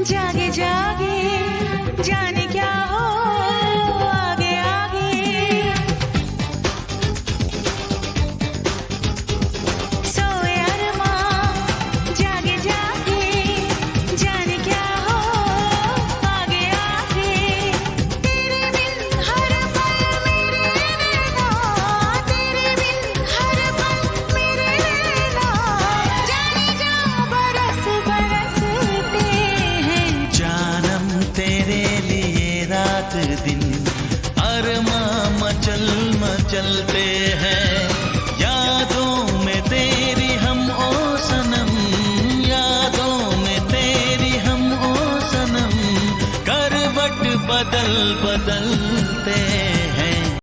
जागे जागे जाने क्या हो आगे आगे। सोए अरमां जागे जागे जाने क्या हो आगे आगे। तेरे बिन हर पल मेरे नैना, तेरे बिन हर पल मेरे नैना, जाने जा बरस बरसते हैं। जानम तेरे लिए रात दिन अरमां मचल मचलते हैं।